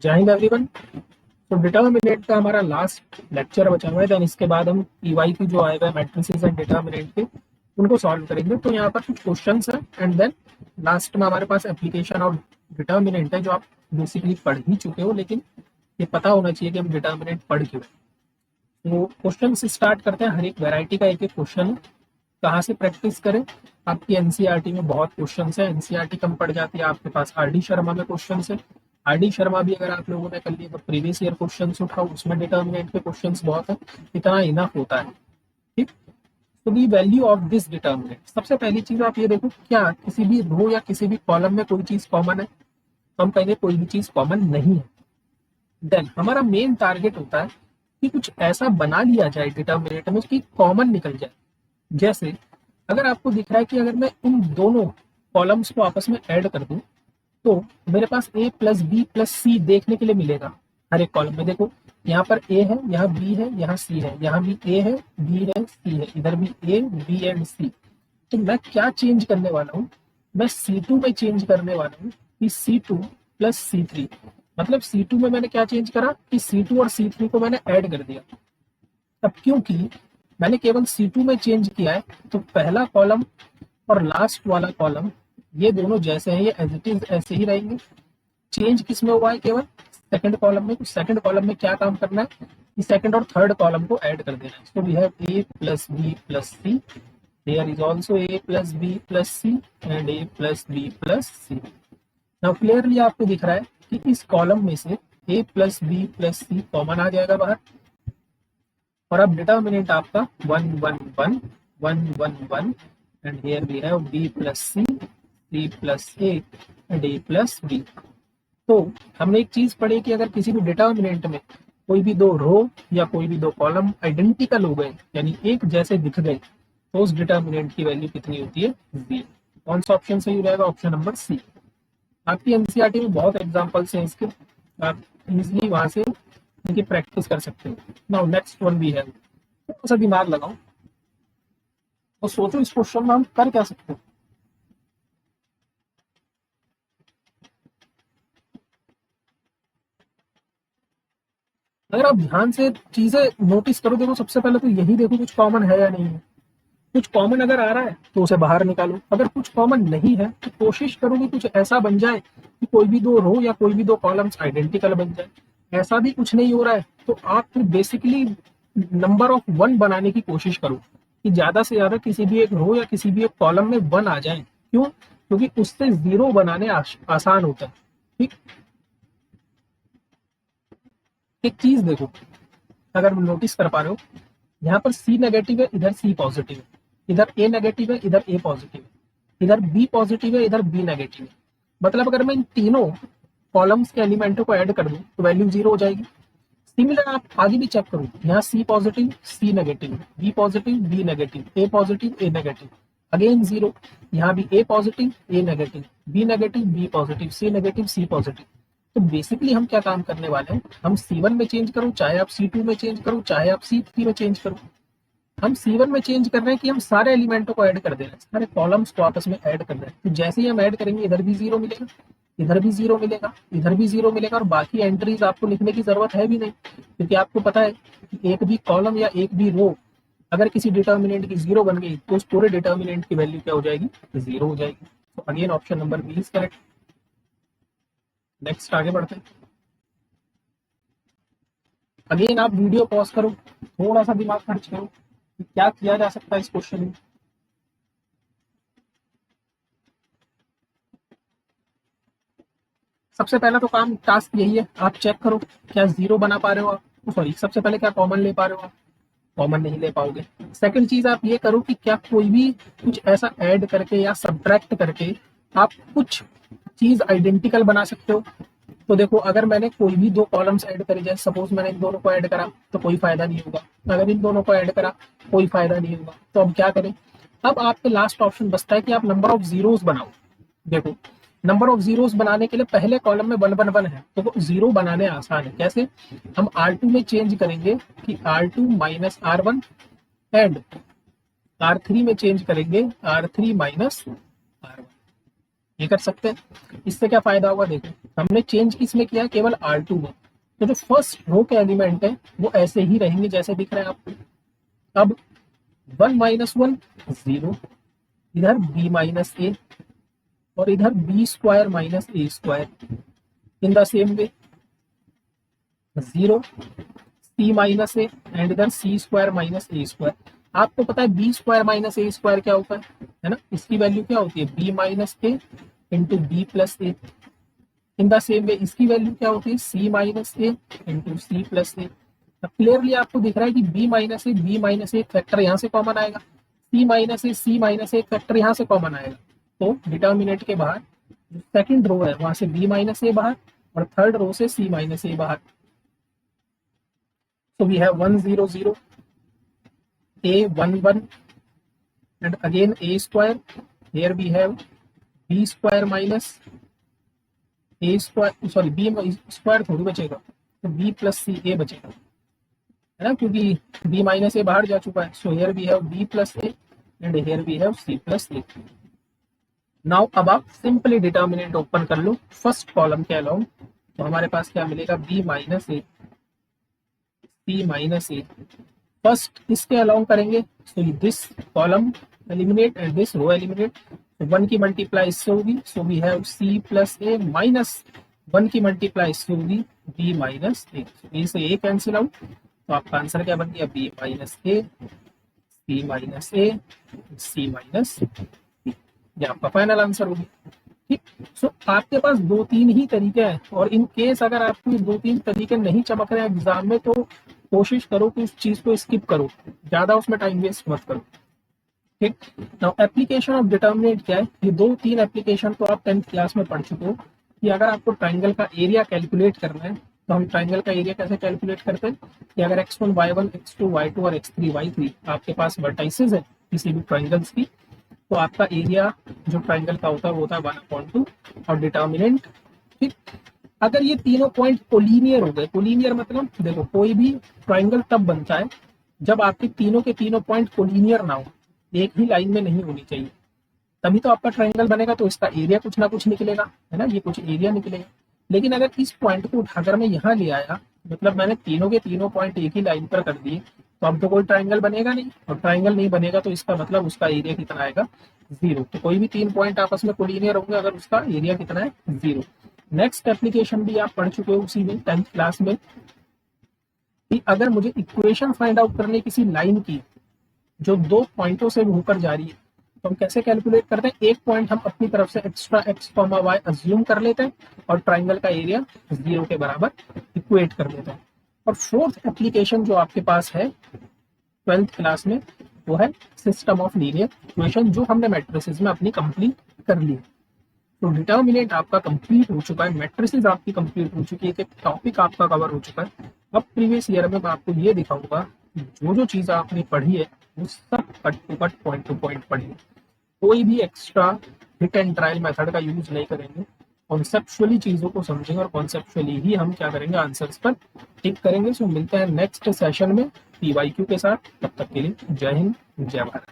जय हिंद एवरीवन। तो डिटर्मिनेंट का हमारा लास्ट लेक्चर बचा हुआ है। देन इसके बाद हम पीवाई की जो आए हुए मैट्रिसेस एंड डिटर्मिनेंट के उनको सॉल्व करेंगे। तो यहाँ पर कुछ क्वेश्चंस है एंड देन लास्ट में हमारे पास एप्लीकेशन ऑफ डिटर्मिनेंट है, जो आप बेसिकली पढ़ ही चुके हो, लेकिन ये पता होना चाहिए कि हम डिटर्मिनेंट पढ़ क्यों रहे हैं। तो क्वेश्चन से स्टार्ट करते हैं। हर एक वेराइटी का एक एक क्वेश्चन है। कहाँ से प्रैक्टिस करें? आपकी एनसीईआरटी में बहुत क्वेश्चन है। एनसीईआरटी कम पड़ जाती है, आपके पास आरडी शर्मा में क्वेश्चन है। आरडी शर्मा भी अगर आप लोगों ने कर लिए तो प्रीवियस ईयर क्वेश्चन उठाओ, उसमें डिटर्मिनेंट के क्वेश्चन बहुत है। इतना इनफ होता है। ठीक। तो दी वैल्यू ऑफ दिस डिटर्मिनेंट, सबसे पहली चीज आप ये देखो, क्या किसी भी रो या किसी भी कॉलम में कोई चीज कॉमन है? तो हम कहेंगे कोई भी चीज कॉमन नहीं है। देन हमारा मेन टारगेट होता है कि कुछ ऐसा बना लिया जाए डिटर्मिनेंट में कि कॉमन निकल जाए। जैसे अगर आपको दिख रहा है कि अगर मैं इन दोनों कॉलम्स को आपस में ऐड कर दूं तो मेरे पास a प्लस बी प्लस सी देखने के लिए मिलेगा। हर एक कॉलम में देखो, यहाँ पर a है, यहाँ b है, यहाँ c है, यहाँ भी a है, b है, c है, इधर भी a b एंड c। तो मैं क्या चेंज करने वाला हूँ? मैं C2 में चेंज करने वाला हूँ कि C2 प्लस C3। मतलब C2 में मैंने क्या चेंज करा कि C2 और C3 को मैंने ऐड कर दिया। अब क्योंकि मैंने केवल C2 में चेंज किया है तो पहला कॉलम और लास्ट वाला कॉलम ये दोनों जैसे हैं, ये एज इट इज ऐसे ही रहेंगे। चेंज किस में हुआ है? केवल सेकंड कॉलम में। तो सेकंड कॉलम में क्या काम करना है कि सेकंड और थर्ड कॉलम को ऐड कर देना है। So we have a plus B plus c, there is also a plus B plus c and a plus B plus c. Now clearly आपको दिख रहा है कि इस कॉलम में से a plus B plus C common आ जाएगा बाहर, और अब डिटर्मिनेंट आपका 1 1 1 1 1 1 and here we have b plus c plus a and a plus b। तो हमने एक चीज पढ़ी कि अगर किसी भी डिटर्मिनेंट में कोई भी दो रो या कोई भी दो कॉलम आइडेंटिकल हो गए, यानी एक जैसे दिख गए, तो उस डिटर्मिनेंट की वैल्यू कितनी होती है? b। कौन सा ऑप्शन सही हो जाएगा? Option number c. आपकी एनसीईआरटी में बहुत एग्जांपल्स हैं इसके, आप इजिली वहां से इनकी प्रैक्टिस कर सकते हो। नाउ नेक्स्ट वन भी है, थोड़ा सा दिमाग लगाओ तो सोचो इस क्वेश्चन में हम कर क्या सकते हैं। अगर आप ध्यान से चीजें नोटिस करो, देखो सबसे पहले तो यही देखो कुछ कॉमन है या नहीं है। कुछ कॉमन अगर आ रहा है तो उसे बाहर निकालो। अगर कुछ कॉमन नहीं है तो कोशिश करो कि कुछ ऐसा बन जाए कि कोई भी दो रो या कोई भी दो कॉलम्स आइडेंटिकल बन जाए। ऐसा भी कुछ नहीं हो रहा है तो आप फिर बेसिकली नंबर ऑफ वन बनाने की कोशिश करो कि ज्यादा से ज्यादा किसी भी एक रो या किसी भी एक कॉलम में वन आ जाए। क्यों? क्योंकि उससे जीरो बनाने आसान होता है। ठीक। एक चीज देखो, अगर नोटिस कर पा रहे हो, यहाँ पर सी नेगेटिव है, इधर सी पॉजिटिव है, इधर ए नेगेटिव है, इधर ए पॉजिटिव है, इधर बी पॉजिटिव है, इधर बी नेगेटिव है। मतलब अगर मैं इन तीनों कॉलम्स के एलिमेंटों को ऐड कर दूं तो वैल्यू जीरो हो जाएगी। सिमिलर आप आगे भी चेक करो, यहाँ C positive C negative, B positive B negative, A positive A negative, again zero. यहाँ भी A positive A negative, B negative B positive, C negative C positive. तो बेसिकली हम क्या काम करने वाले हैं, हम C1 में चेंज करो, चाहे आप C2 में चेंज करो, चाहे आप C3 में चेंज करो, हम C1 में चेंज कर रहे हैं कि हम सारे एलिमेंटों को ऐड कर दे रहे हैं, सारे कॉलम्स को आपस में ऐड कर रहे हैं। तो जैसे ही हम ऐड करेंगे इधर भी जीरो मिलेगा, इधर भी जीरो मिलेगा, इधर भी जीरो मिलेगा, और बाकी एंट्रीज आपको लिखने की जरूरत है भी नहीं, क्योंकि आपको पता है कि एक भी कॉलम या एक भी रो अगर किसी डिटर्मिनेंट की जीरो बन गई तो उस पूरे डिटर्मिनेंट की वैल्यू क्या हो जाएगी? जीरो हो जाएगी। तो again option number b is correct. Next आगे बढ़ते हैं। अगेन आप वीडियो पॉज करो, थोड़ा सा दिमाग खर्च करो कि क्या किया जा सकता है इस क्वेश्चन में। सबसे पहला तो काम टास्क यही है, आप चेक करो क्या जीरो बना पा रहे हो आप। सॉरी, सबसे पहले क्या कॉमन ले पा रहे हो आप? कॉमन नहीं ले पाओगे। सेकंड चीज आप ये करो कि क्या कोई भी कुछ ऐसा ऐड करके या सब्ट्रैक्ट करके आप कुछ चीज आइडेंटिकल बना सकते हो। तो देखो, अगर मैंने कोई भी दो कॉलम्स ऐड करे, जैसे सपोज मैंने इन दोनों को ऐड करा तो कोई फायदा नहीं होगा, अगर इन दोनों को ऐड करा कोई फायदा नहीं होगा। तो अब क्या करें? अब आपके लास्ट ऑप्शन बचता है कि आप नंबर ऑफ जीरोस बनाओ। देखो, नंबर ऑफ जीरोस बनाने के लिए पहले कॉलम में वन वन वन है, तो जीरो बनाने आसान है। कैसे? हम R2 में चेंज करेंगे कि R2 minus R1 and R3 में चेंज करेंगे R3 माइनस R1। ये कर सकते हैं। इससे क्या फायदा होगा, देखो हमने चेंज किसमें किया, केवल R2 में। तो जो फर्स्ट रो के एलिमेंट है वो ऐसे ही रहेंगे जैसे दिख रहे हैं आपको। अब 1 - 1 0, इधर b - a और इधर b² - a²। In the same way 0 c - a and इधर c² - a²। आपको पता है b² - a² क्या होता है ना, इसकी वैल्यू क्या होती है, b - a into b + a। In the same way इसकी वैल्यू क्या होती है, c - a into c + a। अब क्लियरली आपको दिख रहा है कि b - a फैक्टर यहाँ से कॉमन आएगा, c - a फैक्टर यहाँ से कॉमन आएगा। तो डिटर्मिनेंट के बाहर जो सेकंड रो है वहां से b - a बाहर और थर्ड रो से c - a बाहर। So we have 1 0 0, a 1 1, and again a square. Here we have b² minus a square, sorry b square थोड़ी बचेगा, तो b + c a बचेगा, है ना, क्योंकि b - a बाहर जा चुका है। So here we have b + a and here we have c + a। Now अब आप सिंपली डिटर्मिनेंट ओपन कर लो फर्स्ट कॉलम के अलाउंग, तो हमारे पास क्या मिलेगा, b - a c - a। First इसके अलाउंग करेंगे, so this column eliminate and this row eliminate. तो 1 की मल्टीप्लाई इससे होगी, so we have c + a minus 1 की मल्टीप्लाई इससे होगी b - a। a से a कैंसिल आउट, तो आपका आंसर क्या बन गया, b - a c - a c - b। ये आपका फाइनल आंसर होगी। ठीक, सो आपके पास 2-3 ही तरीके हैं, और इन केस अगर आपको ये 2-3 तरीके नहीं चमक रहे हैं एग्जाम में, तो कोशिश करो कि उस चीज को स्किप करो, ज्यादा उसमें टाइम वेस्ट मत करो। ठीक, नाउ एप्लीकेशन ऑफ डिटर्मिनेंट क्या है, ये 2-3 एप्लीकेशन तो आप 10th क्लास में पढ़ चुके हो कि अगर आपको ट्राइंगल का एरिया कैलकुलेट करना है, तो हम ट्राइंगल का एरिया कैसे कैलकुलेट करते हैं कि अगर x1 y1 x2 y2 और x3 y3 आपके पास वर्टाइसेस है किसी भी ट्राइंगल्स की, तो आपका एरिया जो ट्राइंगल का होता है वो होता है 1/2 और डिटर्मिनेंट। ठीक, अगर ये तीनों पॉइंट कोलिनियर हो गए, कोलिनियर मतलब देखो कोई भी ट्राइंगल तब बनता है जब आपके तीनों के तीनों पॉइंट कोलिनियर ना हो, एक ही लाइन में नहीं होनी चाहिए, तभी तो आपका ट्राइंगल बनेगा। तो इसका एरिया कुछ ना कुछ निकलेगा, है ना, ये कुछ एरिया निकलेगा। लेकिन अगर इस पॉइंट को उठाकर मैं यहाँ ले आया, मतलब मैंने तीनों के तीनों पॉइंट एक ही लाइन पर कर दिए, तो अब तो कोई ट्राइंगल बनेगा नहीं, और ट्राइंगल नहीं बनेगा तो इसका मतलब उसका एरिया कितना आएगा, 0। तो कोई भी 3 पॉइंट आपस में कोलिनियर होंगे अगर उसका एरिया कितना है, 0। नेक्स्ट एप्लीकेशन भी आप पढ़ चुके हो उसी में 10th क्लास में, कि अगर मुझे इक्वेशन फाइंड आउट करनी किसी लाइन की जो 2 पॉइंटों से होकर जा रही है, तो हम कैसे कैलकुलेट करते हैं, एक पॉइंट हम अपनी तरफ से एक्स्ट्रा x, y अज्यूम कर लेते हैं और ट्राइंगल का एरिया 0 के बराबर इक्वेट कर लेते हैं। और फोर्थ एप्लीकेशन जो आपके पास है 12th क्लास में, वो है सिस्टम ऑफ लीनियर इक्वेशन, जो हमने मैट्रिसेस में अपनी कंप्लीट कर ली। तो डिटर्मिनेंट आपका कंप्लीट हो चुका है, मैट्रिसेस आपकी कंप्लीट हो चुकी है, एक टॉपिक आपका कवर हो चुका है। अब प्रीवियस ईयर में मैं आपको ये दिखाऊंगा जो जो चीज आपने पढ़ी है वो सब cut to cut point to point पढ़ी है, कोई भी extra hit and trial method का यूज नहीं करेंगे, कॉन्सेप्चुअली चीजों को समझेंगे और कॉन्सेप्चुअली ही हम क्या करेंगे, आंसर्स पर टिक करेंगे। सो मिलते हैं नेक्स्ट सेशन में PYQ के साथ, तब तक के लिए जय हिंद जय भारत।